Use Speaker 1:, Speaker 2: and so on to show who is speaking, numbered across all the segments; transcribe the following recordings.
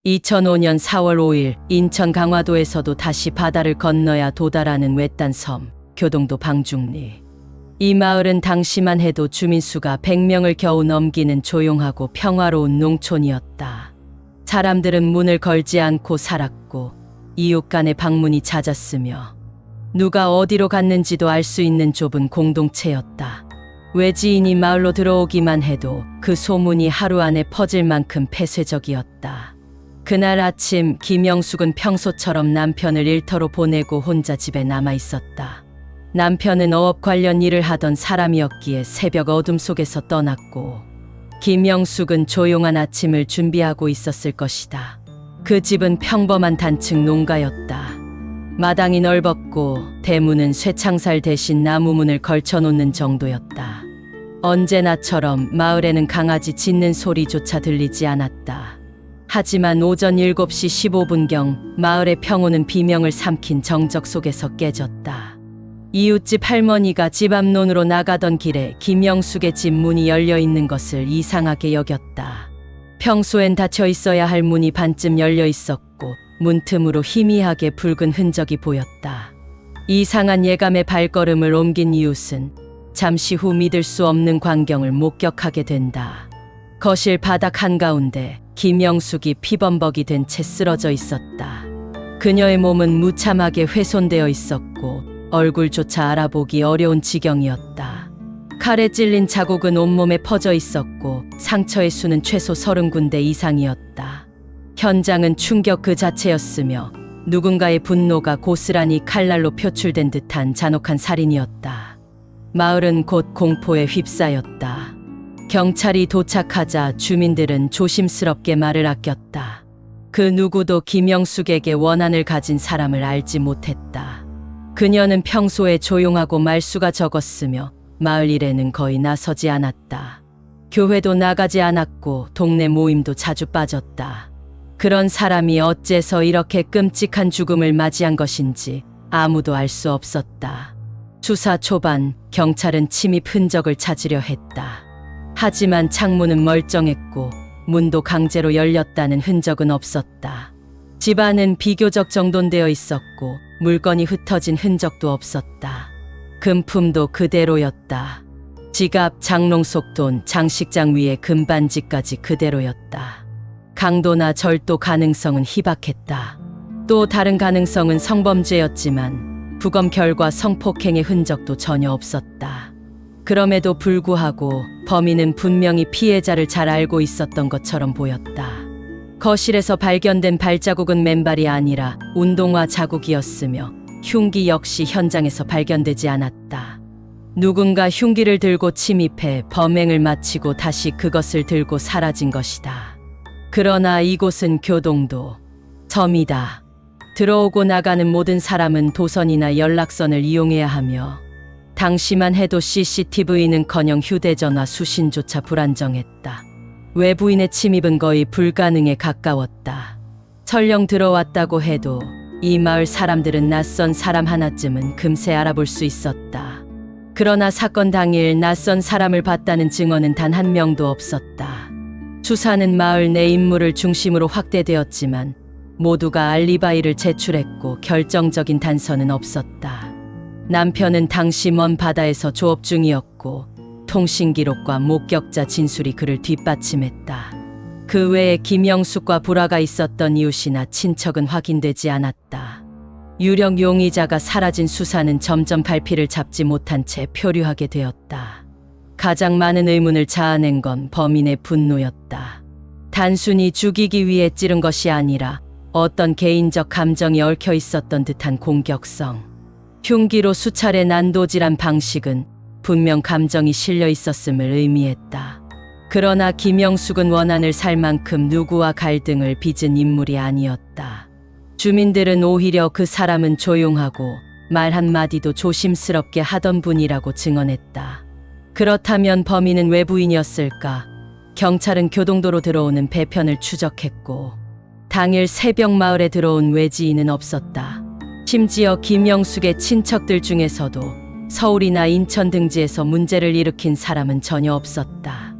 Speaker 1: 2005년 4월 5일 인천 강화도에서도 다시 바다를 건너야 도달하는 외딴 섬, 교동도 방중리. 이 마을은 당시만 해도 주민수가 100명을 겨우 넘기는 조용하고 평화로운 농촌이었다. 사람들은 문을 걸지 않고 살았고 이웃 간의 방문이 잦았으며 누가 어디로 갔는지도 알 수 있는 좁은 공동체였다. 외지인이 마을로 들어오기만 해도 그 소문이 하루 안에 퍼질 만큼 폐쇄적이었다. 그날 아침 김영숙은 평소처럼 남편을 일터로 보내고 혼자 집에 남아 있었다. 남편은 어업 관련 일을 하던 사람이었기에 새벽 어둠 속에서 떠났고 김영숙은 조용한 아침을 준비하고 있었을 것이다. 그 집은 평범한 단층 농가였다. 마당이 넓었고 대문은 쇠창살 대신 나무문을 걸쳐놓는 정도였다. 언제나처럼 마을에는 강아지 짖는 소리조차 들리지 않았다. 하지만 오전 7시 15분경 마을의 평온은 비명을 삼킨 정적 속에서 깨졌다. 이웃집 할머니가 집 앞론으로 나가던 길에 김영숙의 집 문이 열려 있는 것을 이상하게 여겼다. 평소엔 닫혀 있어야 할 문이 반쯤 열려 있었고 문틈으로 희미하게 붉은 흔적이 보였다. 이상한 예감의 발걸음을 옮긴 이웃은 잠시 후 믿을 수 없는 광경을 목격하게 된다. 거실 바닥 한가운데 김영숙이 피범벅이 된 채 쓰러져 있었다. 그녀의 몸은 무참하게 훼손되어 있었고 얼굴조차 알아보기 어려운 지경이었다. 칼에 찔린 자국은 온몸에 퍼져 있었고 상처의 수는 최소 30군데 이상이었다. 현장은 충격 그 자체였으며 누군가의 분노가 고스란히 칼날로 표출된 듯한 잔혹한 살인이었다. 마을은 곧 공포에 휩싸였다. 경찰이 도착하자 주민들은 조심스럽게 말을 아꼈다. 그 누구도 김영숙에게 원한을 가진 사람을 알지 못했다. 그녀는 평소에 조용하고 말수가 적었으며 마을 일에는 거의 나서지 않았다. 교회도 나가지 않았고 동네 모임도 자주 빠졌다. 그런 사람이 어째서 이렇게 끔찍한 죽음을 맞이한 것인지 아무도 알 수 없었다. 수사 초반 경찰은 침입 흔적을 찾으려 했다. 하지만 창문은 멀쩡했고 문도 강제로 열렸다는 흔적은 없었다. 집안은 비교적 정돈되어 있었고 물건이 흩어진 흔적도 없었다. 금품도 그대로였다. 지갑, 장롱 속 돈, 장식장 위에 금반지까지 그대로였다. 강도나 절도 가능성은 희박했다. 또 다른 가능성은 성범죄였지만 부검 결과 성폭행의 흔적도 전혀 없었다. 그럼에도 불구하고 범인은 분명히 피해자를 잘 알고 있었던 것처럼 보였다. 거실에서 발견된 발자국은 맨발이 아니라 운동화 자국이었으며 흉기 역시 현장에서 발견되지 않았다. 누군가 흉기를 들고 침입해 범행을 마치고 다시 그것을 들고 사라진 것이다. 그러나 이곳은 교동도 섬이다. 들어오고 나가는 모든 사람은 도선이나 연락선을 이용해야 하며 당시만 해도 CCTV는커녕 휴대전화 수신조차 불안정했다. 외부인의 침입은 거의 불가능에 가까웠다. 설령 들어왔다고 해도 이 마을 사람들은 낯선 사람 하나쯤은 금세 알아볼 수 있었다. 그러나 사건 당일 낯선 사람을 봤다는 증언은 단 한 명도 없었다. 수사는 마을 내 인물을 중심으로 확대되었지만 모두가 알리바이를 제출했고 결정적인 단서는 없었다. 남편은 당시 먼 바다에서 조업 중이었고 통신 기록과 목격자 진술이 그를 뒷받침했다. 그 외에 김영숙과 불화가 있었던 이웃이나 친척은 확인되지 않았다. 유력 용의자가 사라진 수사는 점점 갈피를 잡지 못한 채 표류하게 되었다. 가장 많은 의문을 자아낸 건 범인의 분노였다. 단순히 죽이기 위해 찌른 것이 아니라 어떤 개인적 감정이 얽혀 있었던 듯한 공격성. 흉기로 수차례 난도질한 방식은 분명 감정이 실려 있었음을 의미했다. 그러나 김영숙은 원한을 살 만큼 누구와 갈등을 빚은 인물이 아니었다. 주민들은 오히려 그 사람은 조용하고 말 한마디도 조심스럽게 하던 분이라고 증언했다. 그렇다면 범인은 외부인이었을까? 경찰은 교동도로 들어오는 배편을 추적했고 당일 새벽 마을에 들어온 외지인은 없었다. 심지어 김영숙의 친척들 중에서도 서울이나 인천 등지에서 문제를 일으킨 사람은 전혀 없었다.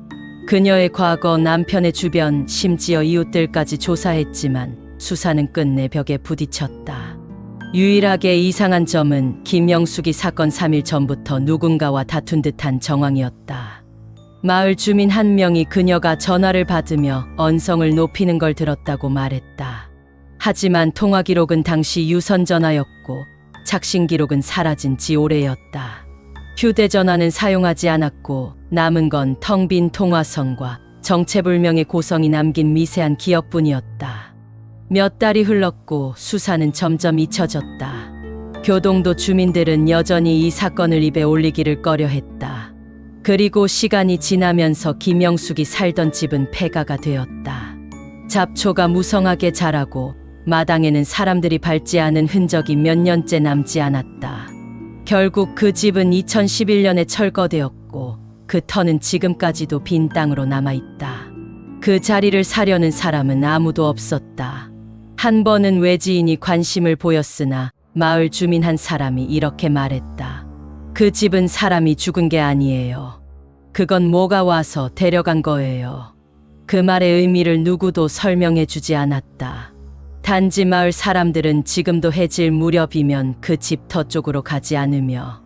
Speaker 1: 그녀의 과거, 남편의 주변, 심지어 이웃들까지 조사했지만 수사는 끝내 벽에 부딪혔다. 유일하게 이상한 점은 김영숙이 사건 3일 전부터 누군가와 다툰 듯한 정황이었다. 마을 주민 한 명이 그녀가 전화를 받으며 언성을 높이는 걸 들었다고 말했다. 하지만 통화 기록은 당시 유선 전화였고 착신 기록은 사라진 지 오래였다. 휴대전화는 사용하지 않았고 남은 건 텅 빈 통화선과 정체불명의 고성이 남긴 미세한 기억뿐이었다. 몇 달이 흘렀고 수사는 점점 잊혀졌다. 교동도 주민들은 여전히 이 사건을 입에 올리기를 꺼려했다. 그리고 시간이 지나면서 김영숙이 살던 집은 폐가가 되었다. 잡초가 무성하게 자라고 마당에는 사람들이 밟지 않은 흔적이 몇 년째 남지 않았다. 결국 그 집은 2011년에 철거되었고 그 터는 지금까지도 빈 땅으로 남아있다. 그 자리를 사려는 사람은 아무도 없었다. 한 번은 외지인이 관심을 보였으나 마을 주민 한 사람이 이렇게 말했다. 그 집은 사람이 죽은 게 아니에요. 그건 뭐가 와서 데려간 거예요. 그 말의 의미를 누구도 설명해 주지 않았다. 단지 마을 사람들은 지금도 해질 무렵이면 그 집 터 쪽으로 가지 않으며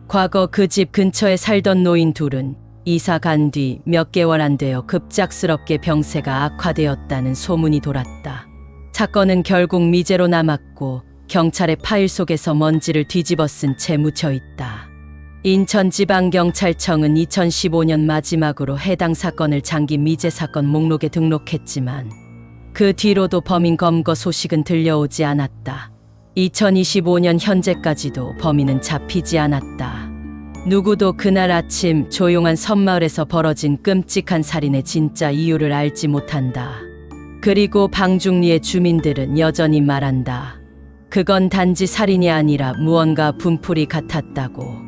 Speaker 1: 과거 그 집 근처에 살던 노인 둘은 이사 간 뒤 몇 개월 안 되어 급작스럽게 병세가 악화되었다는 소문이 돌았다. 사건은 결국 미제로 남았고 경찰의 파일 속에서 먼지를 뒤집어 쓴 채 묻혀 있다. 인천지방경찰청은 2015년 마지막으로 해당 사건을 장기 미제 사건 목록에 등록했지만 그 뒤로도 범인 검거 소식은 들려오지 않았다. 2025년 현재까지도 범인은 잡히지 않았다. 누구도 그날 아침 조용한 섬마을에서 벌어진 끔찍한 살인의 진짜 이유를 알지 못한다. 그리고 방중리의 주민들은 여전히 말한다. 그건 단지 살인이 아니라 무언가 분풀이 같았다고.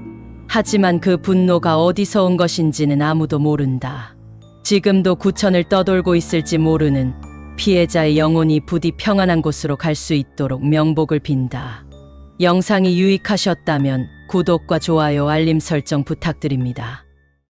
Speaker 1: 하지만 그 분노가 어디서 온 것인지는 아무도 모른다. 지금도 구천을 떠돌고 있을지 모르는 피해자의 영혼이 부디 평안한 곳으로 갈 수 있도록 명복을 빈다. 영상이 유익하셨다면 구독과 좋아요, 알림 설정 부탁드립니다.